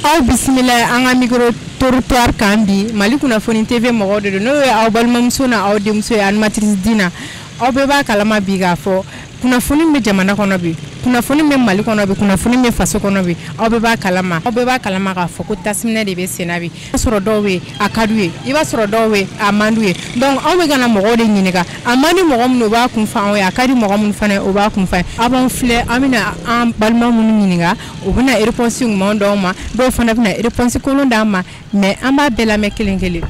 aw bisimila an ka micro trottoir kan bi Mali kunnafoni TV mɔgɔw de don n'o ye aw balimamuso na aw denmuso ye animatrice Dina aw bɛɛ b'a kalama bi k'a fɔ kunnafoni bɛ jamana kɔnɔ bi kunnafoni bɛ Mali kɔnɔ bi kunnafoni bɛ faso kɔnɔ bi aw bɛɛ b'a kalama k'a fɔ ko tasminɛ de bɛ senna bi i b'a sɔrɔ dɔw bɛ a ka d'u ye i b'a sɔrɔ dɔw bɛ a man d'u ye donc aw bɛ ka na mɔgɔw de ɲininka a man di mɔgɔ minnu o b'a kun fɔ anw ye a ka di mɔgɔ minnu fana o b'a kun fɔ aw b'an filɛ an bɛna an balima minnu ɲininka u bɛna réponse ɲuman d'aw ma dɔw fana bɛna réponse kolon d'an ma mais an b'a bɛɛ lamɛn kelen kelen.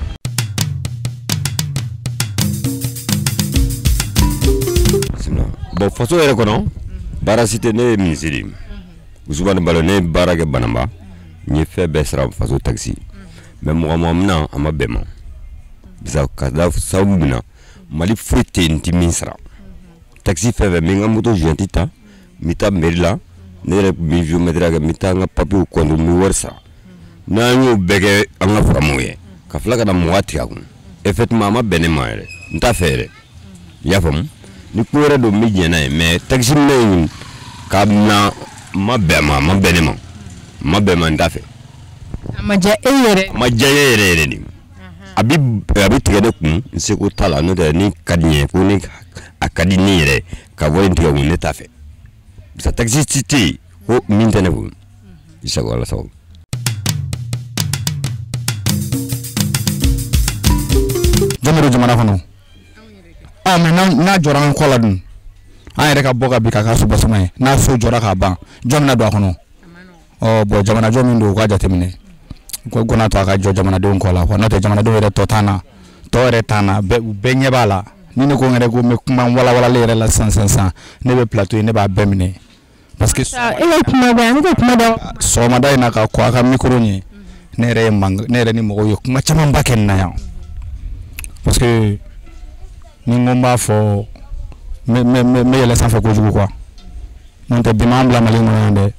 Bon façon yɛrɛ kɔnɔ baara si tɛ ne ye ministre Ousmane Balo ne baara kɛ Banamba n ye fɛn bɛɛ sara faso taxi mais mɔgɔ min na a ma bɛn ma bisa ka da sababu min na Mali foyi tɛ yen n tɛ min sara taxi fɛn fɛn n bɛ n ka moto jointi ta n bɛ taa mairie la ne yɛrɛ tun bɛ géomètre kɛ n bɛ taa n ka papiers compte n bɛ wari sara n'an y'o bɛɛ kɛ an ka faamaw ye ka tila ka na mɔgɔ tigɛ a kun effectivement a ma bɛn ne ma yɛrɛ n t'a fɛ yɛrɛ i y'a faamu ni ko wɛrɛ don n bɛ diɲɛ n'a ye mais taxi minɛ in ka na ma bɛn ma ma bɛn ne ma n t'a fɛ a ma diya e yɛrɛ a ma diya e yɛrɛ de a bɛ tigɛ ne kun n seko t'a la n'o tɛ ni ka di n ye ko ni a ka di ne yɛrɛ ka wari in tigɛ kun ne t'a fɛ bisa taxi si tɛ yen ko min tɛ ne kun isago ala sago jamana kɔnɔ mais n'a jɔra an kɔ la dun an yɛrɛ ka bɔ ka bi ka k'a subasama ye n'a so jɔra k'a ban jɔn bɛna don a kɔnɔ bon jamanajɔ min don u ka jateminɛ ko gɔnna to a ka jɔ jamanadenw kɔ la n'o tɛ jamanadenw yɛrɛ tɔ t'an na tɔ yɛrɛ t'an na u bɛɛ ɲɛ b'a la ni ne ko n yɛrɛ ko n bɛ kuma walawalali yɛrɛ la sisan ne bɛ plateau ye ne b'a bɛɛ minɛ parce que sɔgɔmada in na ka kɔ a ka micro ɲɛ ne yɛrɛ ni mɔgɔw ye kuma camanba kɛ nin na yan parce que ni n ko n b'a fɔ n bɛ yɛlɛ sanfɛ kojugu quoi n'o tɛ bi m'an bila Mali kɔnɔ yan dɛ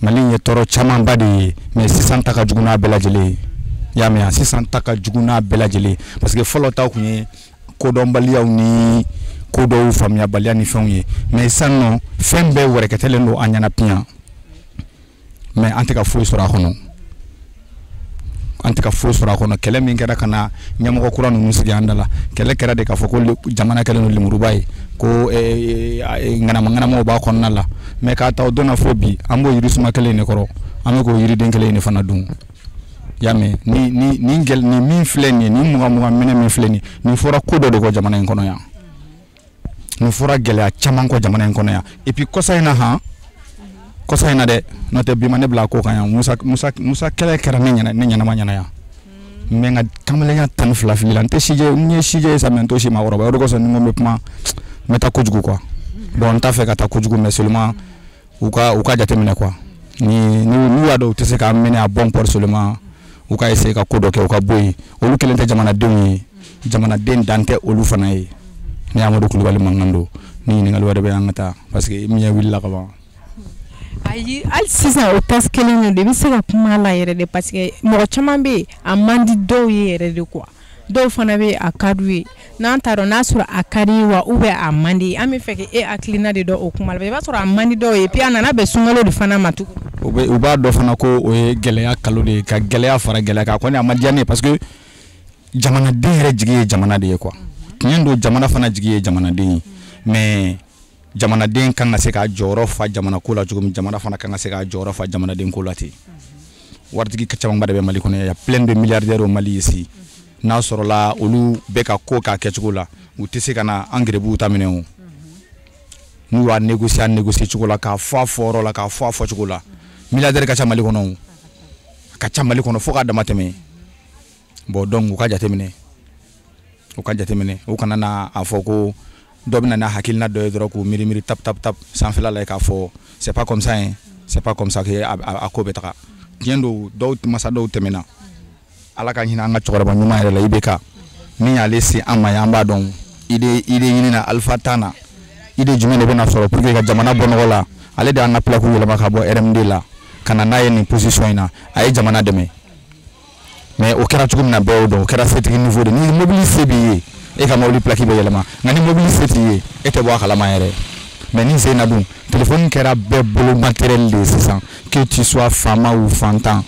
Mali ye tɔɔrɔ camanba de ye mais sisan ta ka jugu n'a bɛɛ lajɛlen ye i y'a mɛn sisan ta ka jugu n'a bɛɛ lajɛlen parce que fɔlɔ ta tun ye kodɔnbaliyaw ni ko dɔw faamuyabaliya ni fɛnw ye mais sisan nɔ fɛn bɛɛ wɛrɛkɛtɛlen don an ɲɛna piyan mais an tɛ ka foyi sɔrɔ a kɔnɔ kɛlɛ min kɛra ka na ɲɛmɔgɔ kura ninnu sigi an da la kɛlɛ kɛra de k'a fɔ ko jamana kɛlen don lemuruba ye ko ŋanamu b'a kɔnɔna la mais k'a ta o donna fo bi an b'o yirisuma kelen de kɔrɔ an bɛ k'o yiriden kelen de fana dun i y'a mɛn ni min filɛ nin ye ni mugan minɛ min filɛ nin nin fɔra ko dɔ de kɔ jamana in kɔnɔ yan nin fɔra gɛlɛya caman kɔ jamana in kɔnɔ yan et puis kɔsa in na dɛ n'o tɛ bi ma ne bila a ko kan yan Musa kɛlɛ kɛra ne ɲɛnama ɲɛna yan n bɛ n ka kamalenya 12 fili la n ye sijɛ ye sa mais n t'o si maakɔrɔba o de kosɔn ni n ko n bɛ kuma n bɛ taa kojugu quoi bon n t'a fɛ ka taa kojugu mais seulement u ka jateminɛ quoi n'u y'a dɔn u tɛ se k'an minɛ à bon port seulement u ka essayer ka ko dɔ kɛ u ka bɔ yen olu kelen tɛ jamanadenw ye jamanaden dan tɛ olu fana ye ne Amadu Kulubali mankan don ni ɲininkali wɛrɛ bɛ an ka taa parce que miɲɛ wulila ka ban. Ayi hali sisan o tas kelen de bɛ se ka kuma la yɛrɛ de parce que mɔgɔ caman bɛ yen a man di dɔw ye yɛrɛ de quoi dɔw fana bɛ a ka d'u ye n'an t'a dɔn n'a sɔrɔ a ka di wa ou bien a man di an bɛ fɛ k'e hakilina de dɔn o kuma la i b'a sɔrɔ a man di dɔw ye puis a nana bɛn sunkalo de fana ma tugun. u b'a dɔn fana ko o ye gɛlɛya kalo de ye ka gɛlɛya fara gɛlɛya kan kɔni a ma diya ne ye parce que jamanaden yɛrɛ jigi ye jamana de ye quoi tiɲɛ don jamana fana jigi ye jamanaden ye mais jamanaden kan ka se ka jɔyɔrɔ fa jamana ko la cogo min jamana fana kan ka se ka jɔyɔrɔ fa jamanaden ko la ten waritigi camanba de bɛ Mali kɔnɔ il y a plein de milliardaires au Mali ici n'a sɔrɔla olu bɛɛ ka ko k'a kɛcogo la u tɛ se ka na an gɛrɛbuw ta minɛ o n'u y'a négocier cogo la k'a fɔ a fɔyɔrɔ la k'a fɔ a fɔcogo la milliardaire ka ca Mali kɔnɔ o ka ca Mali kɔnɔ fo k'a dama tɛmɛ bon donc u ka jateminɛ u kana na a fɔ ko dɔ bɛ na n'a hakilina dɔ ye dɔrɔn k'u miiri tap sanfɛla la k'a fɔ c'est pas comme ça que a ko bɛ taga tiɲɛ don masa dɔw tɛmɛna ala ka hinɛ an ka cɛkɔrɔba ɲuman yɛrɛ la IBK min y'ale se an ma yan an b'a dɔn idée ɲini na Alpha tan na idée jumɛn de bɛna sɔrɔ pour que ka jamana bɔ nɔgɔ la ale de y'an ka plaque yɛlɛma ka bɔ RMD la ka na n'a ye nin position in na a ye jamana dɛmɛ mais o kɛra cogo min na bɛɛ y'o dɔn o kɛra setigi niveau de ni mobili se b'i ye e ka mobili plaque bɛ yɛlɛma nka ni mobili se t'i ye e tɛ bɔ a kalama yɛrɛ mais ni Zainabou téléphone kɛra bɛɛ bolo matériel de sisan que tu sois fama ou fantan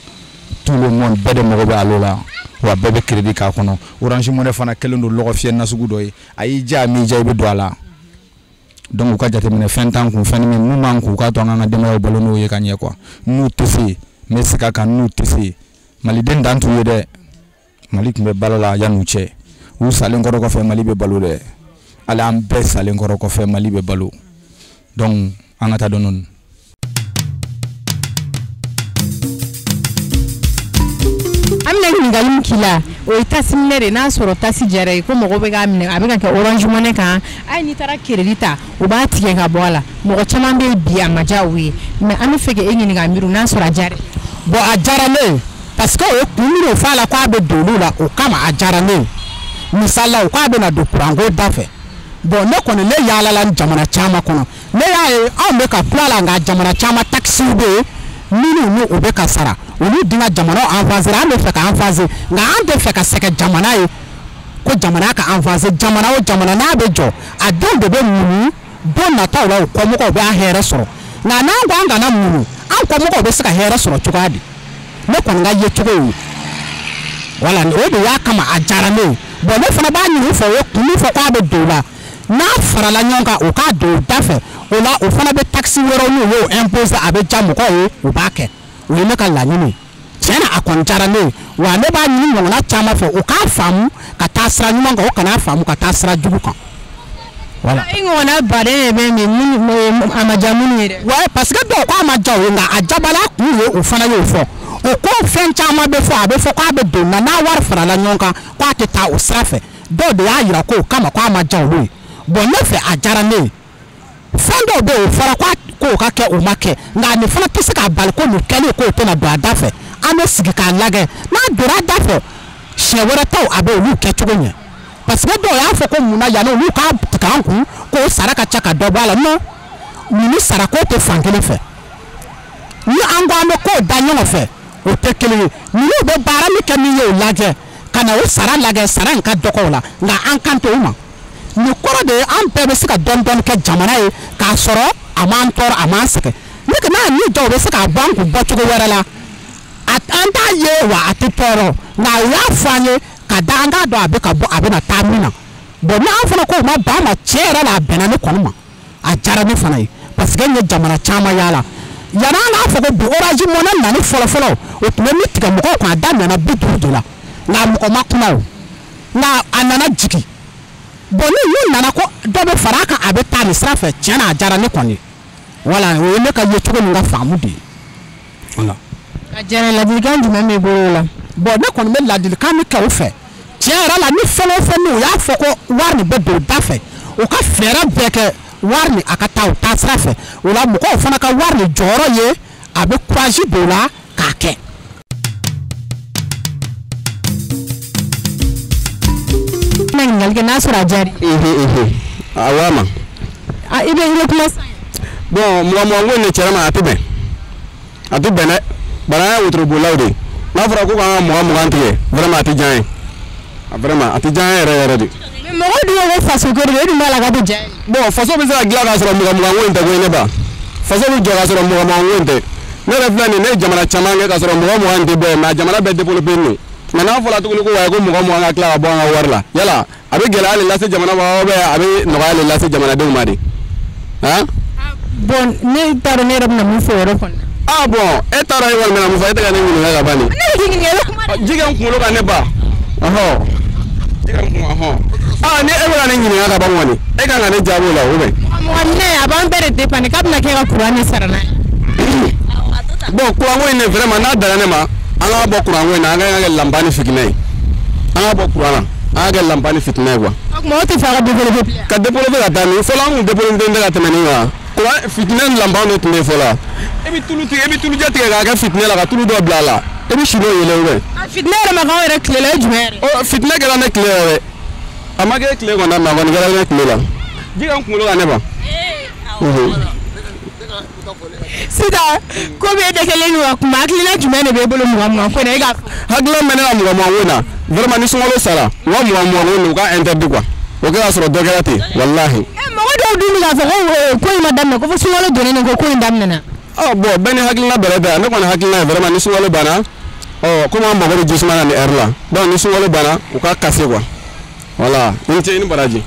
tout le monde bɛɛ de mago bɛ alo la wa bɛɛ bɛ crédit k'a kɔnɔ Orange Money fana kɛlen don lɔgɔ fiyɛ nasugu dɔ ye a y'i diya a m'i diya i bɛ don a la donc u ka jateminɛ fɛn t'an kun fɛn min mun b'an kun u k'a to an k'an ka denbayaw balo n'o ye ka ɲɛ quoi n'u tɛ se n bɛ segin a kan n'u tɛ se maliden dan t'u ye dɛ Mali tun bɛ balo la yan'u cɛ u salen kɔrɔ kɔfɛ Mali bɛ balo dɛ hali an bɛɛ salen kɔrɔ kɔfɛ Mali bɛ balo donc an ka taa dɔɔni. Amna ɲininkali min k'i la o ye tasi minɛ de n'a sɔrɔ tasi jɛra ye ko mɔgɔ bɛ k'a minɛ a bɛ ka kɛ Orange Money kan hali n'i taara crédit ta u b'a tigɛ ka bɔ a la mɔgɔ caman bɛ bi a ma diya u ye mais an bɛ fɛ k'e ɲininka miiri n'a sɔrɔ a diyara bon a diyara ne ye parce que o ye kun min o f'a la k'a bɛ don olu la o kama a diyara ne ye misali la o k'a bɛna don kuranko da fɛ bon ne kɔni ne yaalala jamana caman kɔnɔ ne y'a ye anw bɛ ka kula la nka jamana caman taxes bɛ yen minnu ni o bɛ ka sara olu dinga jamana avancer an bɛ fɛ ka avancer nka an tɛ fɛ ka sɛgɛn jamana ye ko jamana ka avancer jamana o jamana n'a bɛ jɔ a denw de bɛ munu don nataw la o kɔmɔgɔw bɛ an hɛrɛ sɔrɔ nka n'an ko an kana munu an kɔmɔgɔw bɛ se ka hɛrɛ sɔrɔ cogoya di ne kɔni ka ye cogo ye wala o de y'a kama a diyara ne ye bon ne fana b'a ɲini u fɛ o ye kun min fɔ k'a bɛ don o la n'a farala ɲɔgɔn kan o k'a don o da fɛ o la o fana bɛ taxi wɛrɛw n'u y'o imposer a bɛ diya mɔgɔw ye u b'a kɛ o ye ne ka laɲini tiɲɛna a kɔni diyara ne ye wa ne b'a ɲini ɲɔgɔnna caman fɛ o k'a faamu ka taa sira ɲuman kan o kana faamu ka taa sira jugu kan voilà. i ɲɔgɔnna baden de bɛ min a ma diya minnu ye dɛ. ouais parce que dɔw k'a ma diya o ye nka a jabala kun ye o fana y'o fɔ o ko fɛn caman bɛ fɔ a bɛ fɔ k'a bɛ don na n'a wari farala ɲɔgɔn kan k'a tɛ taa o sira fɛ dɔw de y'a yira k'o kama k'a ma diya olu ye bon ne fɛ a diyara ne ye fɛn dɔw bɛ yen o fɔra k'o ka kɛ o ma kɛ nka nin fana tɛ se k'a bali ko nin kɛlen k'o tɛna don a da fɛ an bɛ sigi k'a lajɛ n'a donna a da fɛ siɲɛ wɛrɛ taw a bɛ olu kɛ cogo ɲɛ parce que dɔw y'a fɔ ko munna yanni olu k'a tigɛ an kun k'o sara ka ca ka dɔ bɔ a la non nin sara k'o tɛ fan kelen fɛ ni an ko an bɛ k'o da ɲɔgɔn fɛ o tɛ kelen ye ninnu bɛ baara min kɛ min ye o lajɛ ka na o sara lajɛ sara in ka dɔgɔ o la nka an kan to o ma nin kɔrɔ de ye an bɛɛ bɛ se ka dɔɔni dɔɔni kɛ jamana ye k'a sɔrɔ a m'an tɔɔrɔ a m'an sɛgɛn ne ka n'a ni dɔw bɛ se k'a bɔ an kun bɔ cogo wɛrɛ la an t'a ye wa a tɛ tɔɔrɔ nka u y'a fɔ an ye ka da an k'a dɔn a bɛ ka bɔ a bɛ na taa min na bon n'an fana k'o ma ban ma tiɲɛ yɛrɛ la a bɛnna ne kɔni ma a diyara ne fana ye parce que n ye jamana caman yaala yanni an k'a fɔ ko bi Orange Money nani fɔlɔ-fɔlɔ o tun bɛ min tigɛ mɔgɔw kun a daminɛna 50 de la nka mɔgɔ ma kuma o nka a nana jigin bon ni n'u nana ko dɔ bɛ fara a kan a bɛ taa nin sira fɛ tiɲɛna a diyara ne kɔni voilà o ye ne ka ye cogo ni ka faamu de ye voilà. a diyara ladilikan jumɛn b'i bolo o la. bon ne kɔni bɛ ladilikan min kɛ u fɛ tiɲɛ yɛrɛ la ni fɛn o fɛn min u y'a fɔ ko wari nin bɛ don o da fɛ u ka fɛɛrɛ bɛɛ kɛ wari nin a ka taa o taa sira fɛ o la mɔgɔw fana ka wari nin jɔyɔrɔ ye a bɛ courage don o la k'a kɛ. na ɲininkali kɛ n'a sɔrɔ a diyara awa ma i bɛ kuma san bon mɔgɔ ko ne cɛla ma a tɛ bɛn dɛ bana y'a wotoro bolaw de n'a fɔra ko k'an ka 20 tigɛ vraiment a tɛ diya n ye vraiment a tɛ diya n ye yɛrɛ de. mais mɔgɔ dun ko faso ko de e dun b'a la k'a tɛ diya n ye. bon faso bɛ se ka dilan k'a sɔrɔ 20 ko in tɛ koyi ne ba faso bɛ jɔ k'a sɔrɔ 20 ko in tɛ ne yɛrɛ filɛ nin ne ye jamana caman kɛ k'a sɔrɔ 20 tɛ bɔ yen mais a jamana bɛɛ développé nen mais n'a fɔra tuguni ko wayi ko 20 ka tila ka bɔ an ka wari la yala a bɛ gɛlɛya le lase jamana ma ou bien a bɛ nɔgɔya le lase jamanadenw ma de han. bon ne t'a dɔn ne yɛrɛ bɛna mun fɔ o yɔrɔ kɔnɔ. ah bon e t'a dɔn e kɔni bɛna mun fɔ e tɛ ka ne ɲininka ka ban nin. ne bɛ k'i ɲininka jigɛ n kunkolo kan ne ba ɔhɔn jigɛ n kunkolo ɔhɔn ah ni e bɛ ka ne ɲininka ka ban kɔni e kan ka ne jaabi o la ou bien. mɔgɔ ne a b'an bɛɛ de dépendre k'a bɛna kɛ ka kuran ne sara n'a ye. bon kuran ko in ne vraiment n'a dara ne ma an ka bɔ kuran ko in na an ka kɛ lanba ni fitinɛ ye an ka bɔ kuran na an ka kɛ lanba ni fitinɛ ye quoi. o tuma o tɛ fɛ a ka développer bilen. ka développer ka taa nin fɔlɔ an kun développer tɛ ka tɛmɛ nin kan kuran fitinɛ ni lanban de tun bɛ fɔlɔ e bɛ tulu tigɛ e bɛ tulujɛ tigɛ k'a kɛ fitinɛ la ka tulu dɔ bila a la e bɛ si n'o yɛlɛ ou bien. fitinɛ yɛrɛ ma k'anw yɛrɛ tile la e jumɛn yɛrɛ. ɔ fitinɛ kɛra ne tile yɛrɛ a ma kɛ tile kɔnɔ mais a kɔni kɛra ne tile la ji ka n kunkolo kan ne ba. sisan ko bɛ e dɛsɛlen don ka kuma hakilina jumɛn de b'e bolo 20 ko in na e k'a fɔ. hakilina bɛ ne ka 20 ko in na vraiment ni sunkalo sara u ka 20 ko in u ka interdit quoi o kɛ ka sɔrɔ dɔ kɛra ten walahi. e mɔgɔ dɔw dun bɛ k'a fɔ ko in ma daminɛ ko fo sunkalo donnen ko in daminɛna. Bon bɛɛ ni hakilina bɛrɛ bɛn ne kɔni hakilina ye vraiment ni sunkalo banna komi an mago bɛ jisuma na ni heure la donc ni sunkalo banna u ka kase quoi voilà ni ce ni baraji.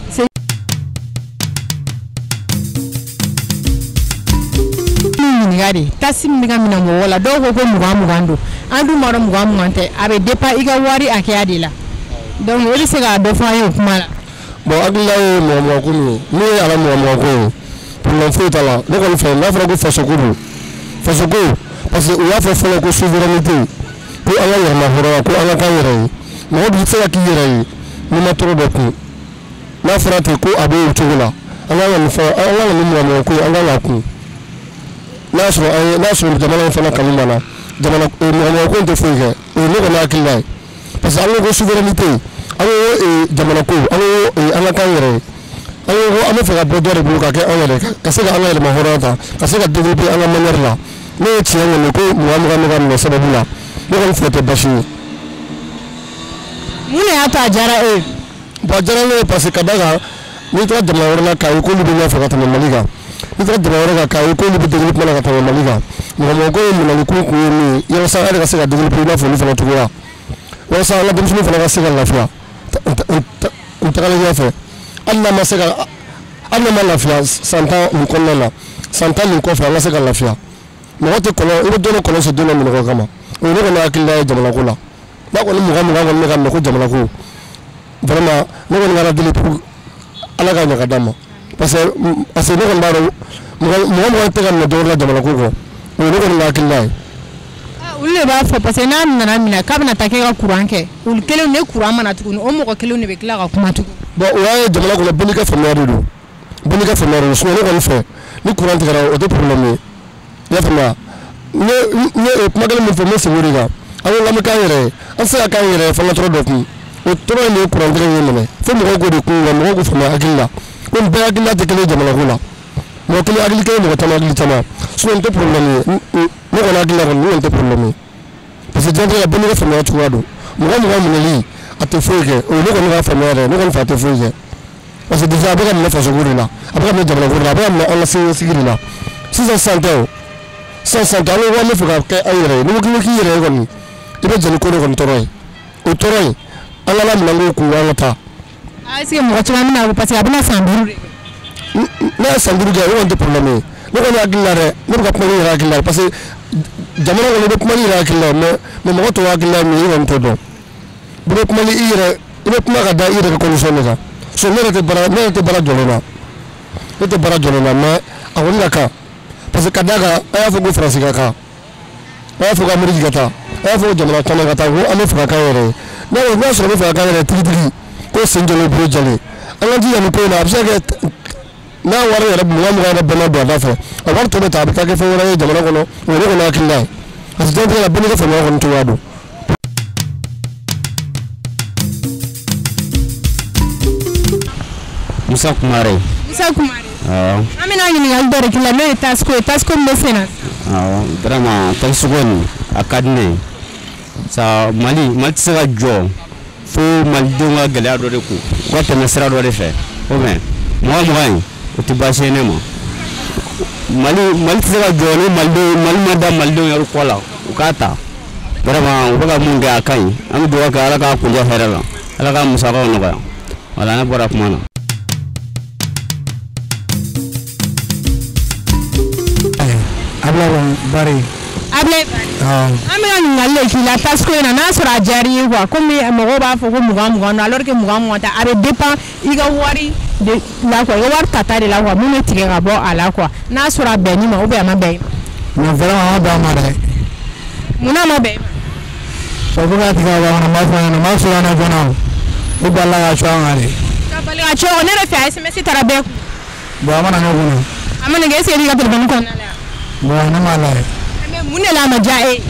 Ɲininkali tasi min bɛ ka minɛ mɔgɔ la dɔw ko 20 don an dun b'a dɔn 20 tɛ a bɛ dépend i ka wari hakɛya de la donc o bɛ se k'a dɔ fɔ an ye o kuma la. Bon hakilina ye mɔgɔ ko min ye min ye ala mɔgɔ ko ye problème foyi t'a la ne kɔni fɛ n'a fɔra ko fasoko don fasoko parce que u y'a fɔ fɔlɔ ko souveraineté ko an ka yɛrɛma hɔrɔnya ko an ka k'an yɛrɛ ye mɔgɔ bɛ se ka k'i yɛrɛ ye n'i ma tɔgɔ dɔ kun n'a fɔra ten ko a bɛ o cogo la an ka nin fɔ an ka nin mɔgɔ ko an ka k'a kun n'a sɔrɔ jamana in fana kanu b'an na jamana mɔgɔ ko in tɛ foyi kɛ o ye ne kɔni hakilina ye parce que an ko souveraineté an ko jamana ko an ko an ka k'an yɛrɛ ye an ko an bɛ fɛ ka bɔ dɔ de bolo ka kɛ an yɛrɛ ka se ka an ka yɛrɛma hɔrɔnya ta ka se ka développer an ka manière la ne ye tiɲɛ ŋɔni ko mugan ka minɛ sababu la ne kɔni fɛ tɛ basi ye. mun de y'a to a diyara e ye. bon a diyara ne ye parce que ka d'a kan n'i taara jamana wɛrɛ la k'a ye k'olu bɛ ɲɛfɛ ka tɛmɛ Mali kan n'i taara jamana wɛrɛ kan k'a ye k'olu bɛ développement na ka tɛmɛ Mali kan mɔgɔ ko ye minɛli kun ye min ye walasa an yɛrɛ ka se ka développer i n'a fɔ olu fana cogoya walasa an ka denmisɛnninw fana ka se ka lafiya u tagalen ɲɛfɛ hali n'a ma se ka hali n'a ma lafiya san 10 nin kɔnɔna na san 10 nin kɔfɛ an ka se ka lafiya mɔgɔ tɛ kɔlɔn i bɛ don dɔ kɔlɔsi don dɔ minɔgɔ kama o ye ne kɔni hakilina ye jamana ko la n'a kɔni 20 kɔni bɛ ka minɛ ko jamana ko vraiment ne kɔni ka deli pour ala ka ɲɛ ka d'a ma parce que ne kɔni b'a dɔn mɔgɔ tɛ ka minɛ dɔwɛrɛ la jamana ko kɔ o ye ne kɔni ka hakilina ye. olu de b'a fɔ parce que n'a nana minɛ k'a bɛna taa kɛ ka courant kɛ olu kelen ne courant mana tuguni o mɔgɔ kelen de bɛ tila ka kuma tugun. bon o y'a ye jamana kɔnɔ bɛɛ n'i ka faamuya de don bɛɛ n'i ka faamuya de don sinon ne kɔni fɛ ni courant tigɛra o tɛ problème ye i y'a faamuya n ye kuma kelen min fɔ n bɛ segin o de kan an ko an bɛ k'an yɛrɛ ye an tɛ se ka k'an yɛrɛ ye f'an ka tɔɔrɔ dɔ kun o tɔɔrɔ in de ye courant tigɛ in minɛ fo mɔgɔw k'o de kun wa mɔgɔw k'o faamuya hakili la ko nin bɛɛ hakilina tɛ kelen ye jamana ko la mɔgɔ kelen hakili kelen mɔgɔ caman hakili caman sinon nin tɛ problème ye ne kɔni hakilina kɔni nin tɛ problème ye parce que diɲɛlatigɛ la bɛɛ n'i ka faamuya cogoya don mɔgɔ minɛli a tɛ foyi kɛ o ye ne kɔni ka faamuya yɛrɛ ne kɔni fɛ a tɛ foyi kɛ parce que déjà a bɛ ka minɛ fasoko de la a bɛ ka minɛ jamana ko de la a bɛ ka minɛ an ka siniɲɛsigi de la sisan san tɛ o sisan tɛ an ko an bɛ fɛ ka kɛ an yɛrɛ ye n'i ko k'i yɛrɛ ye kɔni i bɛ jɛn ni ko de kɔni tɔɔrɔ ye o tɔɔrɔ in an ka minɛn ko kun an ka taa. est-ce que mɔgɔ caman bɛna parce que a bɛna san 5 de kɛ. ne ye san 5 kɛ o kɔni tɛ problème ye ne kɔni hakili la dɛ ne bɛ ka kuma ni yɛrɛ hakili la parce que jamana kɔnɔ i bɛ kuma ni yɛrɛ hakili la mais mɔgɔ tɔw hakili la min ye i kɔni t'o dɔn i bɛ kuma ni i yɛrɛ i bɛ kuma ka da i yɛrɛ ka condition de kan so ne yɛrɛ tɛ baara jɔlen na ne tɛ baara jɔlen na mais a kɔni ka kan parce que ka d'a kan a y'a fɔ ko faransi ka kan a y'a fɔ ko ameriki ka taa a y'a fɔ ko jamana caman ka taa ko an bɛ fɛ ka k'an yɛrɛ ye n'a y'a sɔrɔ an bɛ fɛ ka k'an yɛrɛ tigitigi ko sen jɛlen bolo jɛlen an ka jija nin ko in na a bɛ se ka kɛ n'a wari yɛrɛ 20 yɛrɛ bɛɛ ma don a da fɛ a wari tɔ bɛ ta a bɛ taa kɛ fɛn wɛrɛ ye jamana kɔnɔ o ye ne kɔni hakilina ye parce que diɲɛlatigɛ la bɛɛ n'i ka faamuya kɔni cogoya don. Musa Kumare. an bɛna ɲininkali dɔ de k'i la n'o ye tasiko ye tasiko min bɛ sen na. vraiment tasiko nin a ka di ne ye sa Mali tɛ se ka jɔ fo malidenw ka gɛlɛya dɔ de kun u ka tɛmɛ sira dɔ de fɛ o mɛ 20 in o tɛ baasi ye ne ma Mali tɛ se ka jɔ ni Mali ma da malidenw yɛrɛ kɔ la u k'a ta vraiment u bɛ ka mun kɛ a ka ɲi an bɛ dugawu kɛ Ala k'a kunjɛ hɛrɛ la Ala ka musakaw nɔgɔya voilà ne bɔra kuma na. Ablaye Bari an bɛna ɲininkali de k'i la tasiko in na n'a sɔrɔ a diyara i ye quoi comme mɔgɔw b'a fɔ ko 20 don alors que 20 tɛ a bɛ dépend i ka wari de la quoi i ka wari tata de la quoi mun bɛ tigɛ ka bɔ a la quoi n'a sɔrɔ a bɛnn'i ma ou bien a ma bɛn i ma. mais vraiment a ma bɛn a ma dɛ. munna a ma bɛn i ma. sabu ka tigɛ ka bɔ a kɔnɔ n b'a fɔ a ɲɛna n b'a sɔrɔ a ɲɛna joona o o balila ka cɔ an kan de. ka bali ka cɔ ne yɛrɛ fɛ a SMS taara bɛɛ kun. bon a ma na ne kunna. a ma na kɛ est ce que i b'i ka téléphone kɔnɔna la yan. bon ne m'a lajɛ. mais mun de la a ma diya e ye.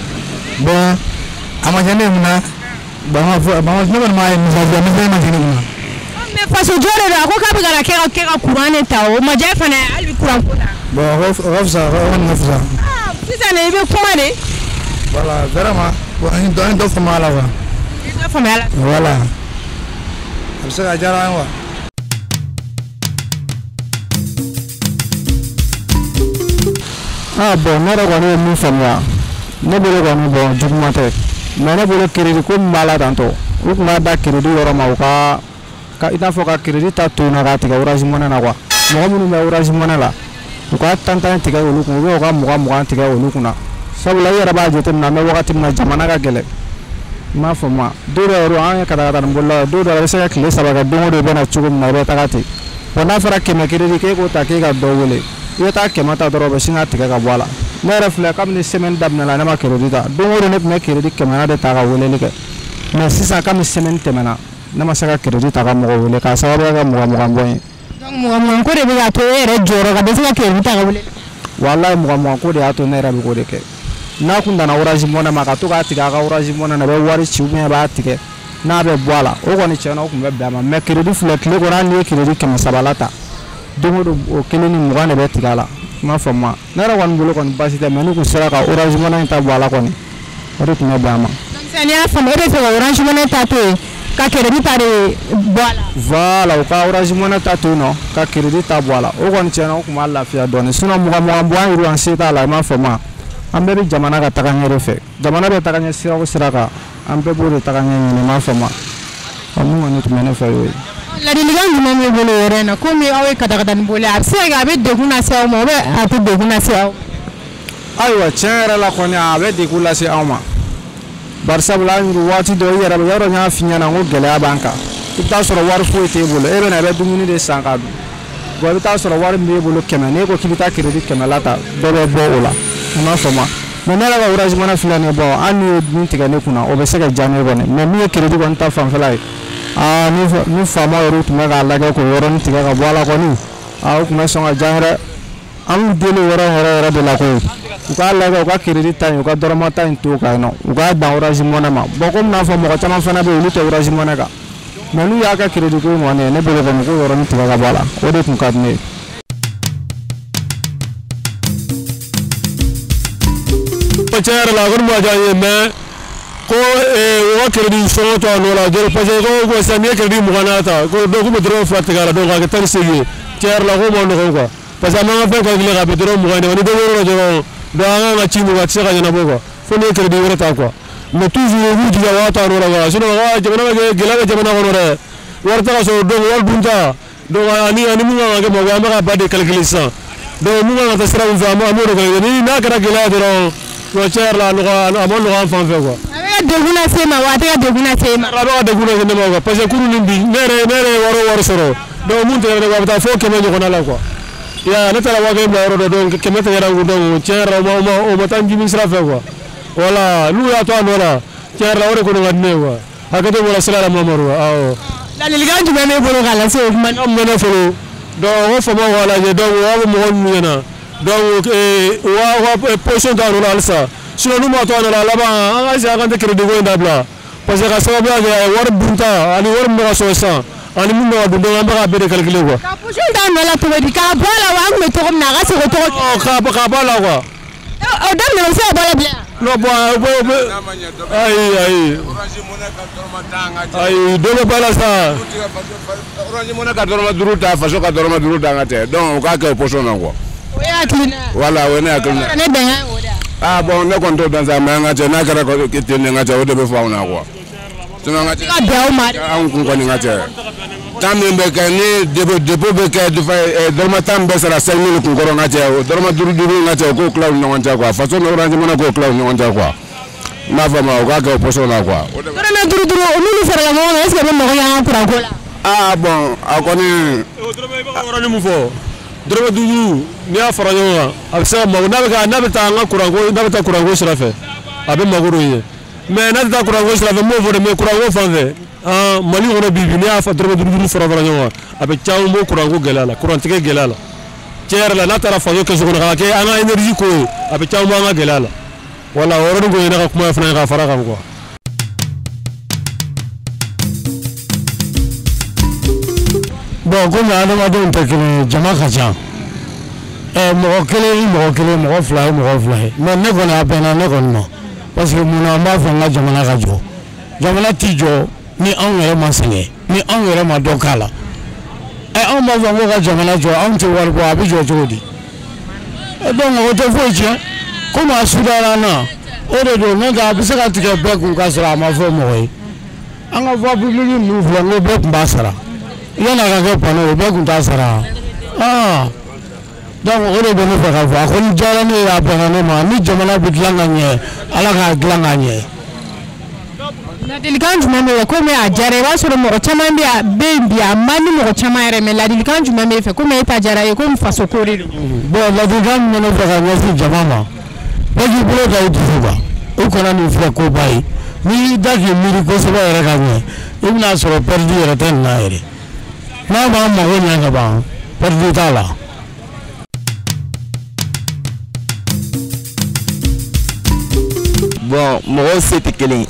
bon a ma diya ne ye mun na bon ne kɔni m'a ye message ma diya ne kunna. mais faso jɔ de don a ko k'a bɛ ka kɛ ka courant de ta o ma diya fana hali bi courant ko la. bon o ka fisa o kɔni ka fisa. sisan de i bɛ kuma de. voilà vraiment bon an ye dɔ faamuya a la quoi. i ye dɔ faamuya a la. voilà a bɛ se ka diyara an ye quoi. bon ne yɛrɛ kɔni ye min faamuya ne bolo kɔni bon juguman tɛ mais ne bolo crédit ko min b'a la tantɔ u tun b'a da crédit yɔrɔ ma u ka i n'a fɔ ka crédit ta to na k'a tigɛ Orange Money na quoi mɔgɔ minnu bɛ Orange Money la u ka tan tigɛ olu kun ou bien u ka 20 tigɛ olu kunna sabula i yɛrɛ b'a jateminɛ an bɛ wagati min na jamana ka gɛlɛn i m'a faamuya don dɔ yɛrɛ an ye katakata ni bolila don dɔ i bɛ se ka tile 3 kɛ don o don i bɛ na cogo min na i bɛ taga ten bon n'a fɔra 100 crédit k'e k'o ta k'e ka dɔ wele i bɛ taa 100 ta dɔrɔn u bɛ sin ka tigɛ ka bɔ a la ne yɛrɛ filɛ kabini semaine daminɛ la ne ma crédit ta don o don ne tun bɛ crédit 100 de ta ka weleli kɛ mais sisan kabini semaine tɛmɛna ne ma se ka crédit ta ka mɔgɔ wele k'a sababuya kɛ 20 bɔ ye donc 20 ko de bɛ k'a to e yɛrɛ jɔyɔrɔ ka dɛsɛ ka crédit ta ka wele wallahi 20 ko de y'a to ne yɛrɛ bɛ k'o de kɛ n'a kun nana Orange Money ma ka to k'a tigɛ a ka Orange Money na a bɛ wari ci ou bien a b'a tigɛ n'a bɛ bɔ a la o kɔni tiɲɛna o tun bɛ bɛn a ma mais crédit filɛ tile kɔnɔ hali n'i ye crédit 300 la ta don o don o 1 ni 20 de bɛ tigɛ a la i m'a faamu ne yɛrɛ kɔni bolo kɔni baasi tɛ mais n'u kun sera ka Orange Money ta bɔ a la kɔni o de tun bɛ bɛn a ma. donc n'i y'a faamu e bɛ fɛ ka Orange Money ta to yen ka crédit ta de bɔ a la. voilà u ka Orange Money ta to yen nɔ ka crédit ta bɔ a la o kɔni tiɲɛna o tun b'a lafiya dɔɔnin sinon 20 bɔ an yɛrɛ an se t'a la i m'a faamu an bɛɛ bɛ jamana ka taga ɲɛ de fɛ jamana bɛ taga ɲɛ sira o sira kan an bɛɛ b'o de taga ɲɛ ɲini i m'a faamu mun kɔni tun bɛ ne fɛ y'o ye. ladilikan jumɛn bɛ bolo yɛrɛ in na komi aw ye katakata ni boli a bɛ se ka kɛ a bɛ degun lase aw ma ou bien a tɛ degun lase aw ma. ayiwa tiɲɛ yɛrɛ la kɔni a bɛ degun lase aw ma bari sabula an yɛrɛ waati dɔ i yɛrɛ bɛ yɔrɔ n y'a f'i ɲɛna n ko gɛlɛya b'an kan i bɛ taa sɔrɔ wari foyi t'e bolo e bɛ na i bɛ dumuni de san k'a dun bon i bɛ taa sɔrɔ wari min b'e bolo 100 n'e ko k'i bɛ taa crédit 100 la ta dɔ bɛ bɔ o la i m'a faamu mais ne yɛrɛ ka Orange Money filɛ nin ye bon hali n'i ye min tigɛ ne kunna o bɛ se ka diya ne kɔni mais min ye crédit kɔni ta fanfɛla ye ni faamaw yɛrɛ tun bɛ k'a lajɛ k'o yɔrɔnin tigɛ ka bɔ a la kɔni o tun bɛ sɔn ka diya n yɛrɛ an b'u deli yɔrɔ yɛrɛ de la koyi u k'a lajɛ u ka crédit ta in u ka dɔrɔmɛ ta in to kan yen nɔ u k'a dan Orange Money ma bon komi n'a fɔ mɔgɔ caman fana bɛ yen olu tɛ Orange Money kan mais n'u y'a kɛ crédit ko in kɔni ye ne bolo kɔni k'o yɔrɔnin tigɛ ka bɔ a la o de tun ka di ne ye. tiɲɛ yɛrɛ la a kɔni ma diya n ye mais ko o ka crédit sɔngɔ to a nɔ la parce que ko sisan n'i ye crédit 20 na ta ko dɔw kun bɛ dɔrɔmɛ 2 tigɛ a la donc a kɛ 18 ye tiɲɛ yɛrɛ la ko ma nɔgɔn quoi parce que an b'an ka fɛn calculer k'a bɛn dɔrɔmɛ 20 de ma ni dɔ bɛ yɔrɔ dɔrɔn donc an kan ka ci mun kɛ a tɛ se ka ɲɛnabɔ quoi fo n'i ye crédit wɛrɛ ta quoi mais toujours u b'u jija waa ta nɔ la quoi sinon jamana bɛ kɛ gɛlɛya bɛ jamana kɔnɔ dɛ wari tɛ ka sɔrɔ donc wari dun ta donc ani mun kan ka kɛ mɔgɔ an bɛ ka ba de calculer sisan donc mun kan ka taa sira min fɛ an b'o de calculer ni n'a kɛra gɛlɛya dɔrɔn bon tiɲɛ yɛrɛ la a ma nɔgɔ an fan fɛ quoi. a bɛ ka degun lase e ma wa a tɛ ka degun lase e ma. a bɛ ka degun lase ne ma quoi parce que kurun nin bi ne yɛrɛ ye wari sɔrɔ donc mun tɛgɛ a bɛ taa fo 100 ɲɔgɔnna la quoi i y'a ye ne taara 1000 bila yɔrɔ dɔ donc 100 tɛgɛra n kun donc tiɲɛ yɛrɛ la o ma taa n jimi sira fɛ quoi voilà n'u y'a to a nɔ la tiɲɛ yɛrɛ la o de kɔni ka di ne ye quoi hakɛto bɔra sira la Mamadu awɔ. ladilikan jumɛn b'e bolo k'a lase o kuma. an bɛ ne fɔlɔ donc o faamaw k'a lajɛ donc o b'a fɔ mɔgɔ ninnu ɲɛna donc u ka position ta nɔ la halisa sinon n'u ma to a nɔ la laban an ka essayer an k'an tɛ crédit ko in dabila parce que ka sababuya kɛ wari dunta ani wari min bɛ ka sɔrɔ sisan ani min bɛ ka dun donc an bɛ k'a bɛɛ de calculer quoi. ka position ta nɔ la cogo di k'a bɔ a la wa an tun bɛ cogo min na a ka se k'o cogo. k'a bɔ a la quoi. o daminɛ o se ka bɔ a la bilen. non bon ayi dɔ bɛ ba la sa. Orange Money ka dɔrɔmɛ 5 ta faso ka dɔrɔmɛ 5 ta an ka tɛ donc u k'a kɛ o position na quoi. o ye hakilina. voilà o ye ne hakilina. ne bɛnkan o de. bon ne kɔni t'o dɔn sa mais an ka cɛ n'a kɛra ten de n ka cɛ o de bɛ fɔ anw na quoi sinon an ka cɛ ka bɛn aw ma de. anw kun kɔni ka cɛ temps min bɛ kɛ ni dépôt bɛ kɛ dɔrɔmɛ 10 bɛɛ sara 5000 kun kɔrɔ n ka cɛ o dɔrɔmɛ 5 n ka cɛ o k'o tila u ni ɲɔgɔn cɛ quoi faso ni Orange Money k'o tila u ni ɲɔgɔn cɛ quoi n b'a fɔ ma o k'a kɛ o position na quoi. dɔrɔmɛ 5 o minnu farala ɲɔgɔn kan est ce que bɛ mago ɲɛ an ka kuranko la. bon a kɔni. dɔrɔmɛ i bɛ ka yɔrɔnin mun fɔ dɔrɔmɛ 5 n'i y'a fara ɲɔgɔn kan a bɛ se ka mago n'a bɛ taa an ka kuranko sira fɛ a bɛ mago dɔ ye mais n'a tɛ taa kuranko sira fɛ n b'o fɔ de mais kuranko fan fɛ Mali kɔnɔ bi n'i y'a fa dɔrɔmɛ 5 fara ɲɔgɔn kan a bɛ caman bɔ kuranko gɛlɛya la kurantigɛ gɛlɛya la tiɲɛ yɛrɛ la n'a taara faso kɛso kɔnɔ k'a kɛ an ka énergie ko ye a bɛ caman bɔ an ka gɛlɛya la voilà o yɔrɔnin ko ye ne ka kuma fana ye k'a fara kan quoi. bon komi adamadenw tɛ kelen ye jama ka ca mɔgɔ kelen ye mɔgɔ kelen mɔgɔ fila ye mɔgɔ fila ye mais ne kɔni a bɛnna ne kɔni ma parce que munna an b'a fɔ n ka jamana ka jɔ jamana t'i jɔ ni anw yɛrɛ ma sɛgɛn ni anw yɛrɛ ma dɔ k'a la anw b'a fɔ n ko ka jamana jɔ anw tɛ wari bɔ a bɛ jɔ cogo di donc o tɛ foyi tiɲɛ komi a sudara n na o de don n'o tɛ a bɛ se ka tigɛ bɛɛ kun k'a sɔrɔ a ma fɔ mɔgɔ ye an ka voie publique ninnu filɛ n ko bɛɛ tun b'a sara yan'a ka kɛ panneau o bɛɛ tun t'a sara donc o de bɛ ne fɛ ka fɔ a kɔni diyara ne ye a bɛnna ne ma ni jamana bɛ dilan ka ɲɛ ala k'a dilan ka ɲɛ. ladilikan jumɛn bɛ yen komi a diyara i b'a sɔrɔ mɔgɔ caman bɛ yen bi a man di mɔgɔ caman yɛrɛ mɛ ladilikan jumɛn bɛ fɛ komi e ta diyara ye komi faso ko de don. bon ladilikan min bɛ ne fɛ ka ɲɛsin jama ma bɛɛ k'i bolo da i dusu kan o kana nin filɛ koba ye n'i y'i da k'i miiri kosɛbɛ yɛrɛ ka ɲɛ i bɛna sɔrɔ pɛridi yɛrɛ tɛ nin na yɛrɛ n'a b'an mago ɲɛ ka ban pɛridi t'a la. bon mɔgɔw se tɛ kelen ye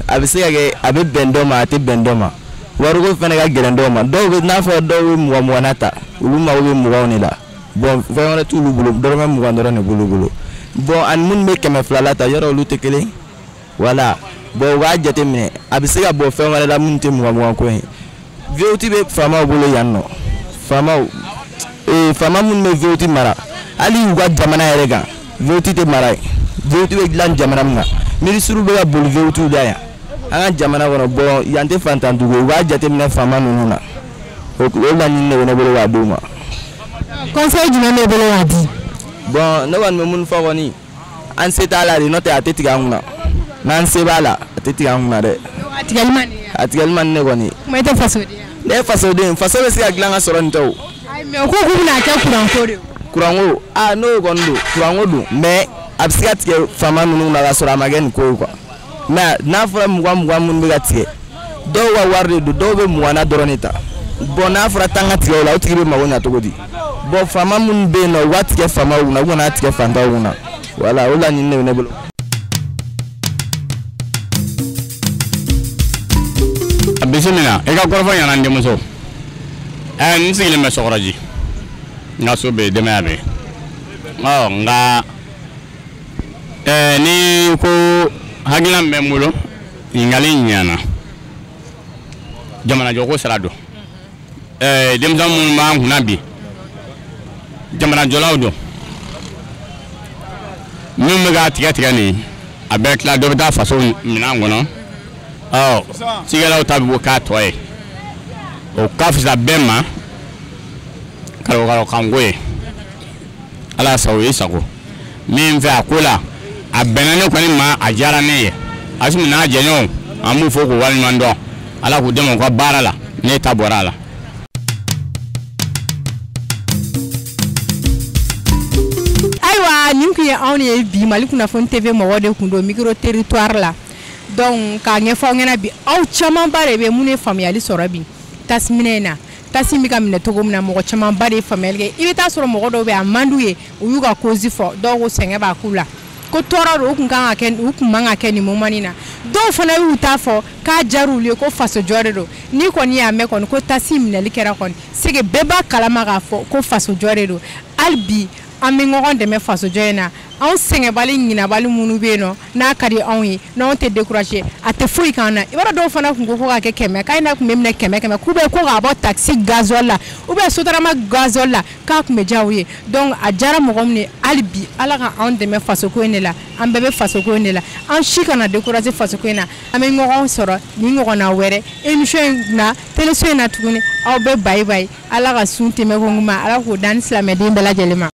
a bɛ se ka kɛ a bɛ bɛn dɔ ma a tɛ bɛn dɔ ma wariko fana ka gɛlɛn dɔw ma dɔw bɛ n'a fɔ dɔw bɛ mugan-muganna ta olu mago bɛ muganw de la bon fɛn wɛrɛ t'olu bolo dɔrɔmɛ mugan dɔrɔn de bolo bon ani minnu bɛ 200 la ta yɔrɔ olu tɛ kelen voilà bon u b'a jateminɛ a bɛ se ka bɔ fɛn wɛrɛ la minnu tɛ mugan-mugan ko ye VOT bɛ faamaw bolo yan nɔ faama minnu bɛ VOT mara hali u ka jamana yɛrɛ kan VOT tɛ mara ye VOT bɛ dilan jamana min kan minisiriw bɛ ka boli VOT da yan an ka jamana kɔnɔ bon yan tɛ fantantugu u b'a jateminɛ faama ninnu na o laɲini de bɛ ne bolo k'a d'u ma. conseil jumɛn b'e bolo k'a di. bon ne kɔni bɛ mun fɔ kɔni an se t'a la de n'o tɛ a tɛ tigɛ an kunna n'an se b'a la a tɛ tigɛ an kunna dɛ. a tigɛli man di ne kɔni. kuma i tɛ fasoden ye. ne ye fasoden faso bɛ se ka dilan ka sɔrɔ nin tɛ o. ayi mais o ko k'u bɛna kɛ kuranko de ye. kuranko n'o kɔni don kuranko don mais a bɛ se ka tigɛ faama ninnu na ka sɔrɔ a ma kɛ nin ko ye quoi mais n'a fɔra mugan minnu bɛ ka tigɛ dɔw ka wari de don dɔw bɛ muganna dɔrɔn de ta bon n'a fɔra tan ka tigɛ o la o tigi bɛ mago ɲɛ cogo di bon faama minnu bɛ yen nɔ u b'a tigɛ faamaw kunna u kana tigɛ fantanw kunna voilà o laɲini de bɛ ne bolo. bisimila i ka kɔrɔfɔ ɲɛna n denmuso n sigilen bɛ sɔkɔrɔji n ka so bɛ yen denbaya bɛ yen nka ni ko hakilina min bɛ n bolo ɲininkali ɲɛna jamanajɔko sira don denmisɛn minnu b'an kunna bi jamanajɔlaw don minnu bɛ k'a tigɛ nin a bɛɛ tila dɔ bɛ taa faso minɛn kɔnɔ cikɛlaw ta bɛ bɔ k'a tɔ ye o ka fisa bɛɛ ma kalokalokanko ye ala sago i sago min fɛ a ko la a bɛnna ne kɔni ma a diyara ne ye asimi n'a jɛɲɔgɔnw an b'u fɔ k'u waleɲuman dɔn ala k'u dɛmɛ u ka baara la ne ta bɔra a la. ayiwa nin tun ye anw ye bi Mali Kunnafoni TV mɔgɔw de tun don micro territoire la donc k'a ɲɛfɔ aw ɲɛna bi aw camanba de bɛ mun ye faamuyali sɔrɔ bi tasiminɛ in na tasi bɛ ka minɛ cogo min na mɔgɔ camanba de ye faamuyali kɛ i bɛ taa sɔrɔ mɔgɔ dɔw bɛ a man d'u ye u y'u ka cause fɔ dɔw ko sɛgɛn b'a k'u la ko tɔɔrɔ don u kun man ka kɛ nin moment na dɔw fana y'u ta fɔ k'a jar'u ye ko faso jɔ de don ni kɔni y'a mɛn kɔni ko tasi minɛli kɛra kɔni c'est que bɛɛ b'a kalama k'a fɔ ko faso jɔ de don hali bi an bɛ ɲɔgɔn dɛmɛ faso jɔ in na anw sɛgɛnbali ɲinabali minnu bɛ yen nɔ n'a ka di anw ye n'anw tɛ décourager a tɛ foyi k'an na i b'a dɔn dɔw fana kun ko k'a kɛ 100 k'a n'a kun bɛ minɛ 100 k'u bɛ ko k'a bɔ taxi gasoil la ou bien sotarama gasoil la k'a kun bɛ diya u ye donc a diyara mɔgɔ min ye hali bi ala ka anw dɛmɛ fasoko in de la an bɛɛ bɛ fasoko in de la an si kana décourager fasoko in na an bɛ ɲɔgɔn sɔrɔ ni ɲɔgɔnna wɛrɛ émission in na téléso in na tuguni aw bɛɛ bayi bayi ala ka sun tɛmɛ ko ɲuman ala k'o da ni silamɛden bɛɛ lajɛlen ma.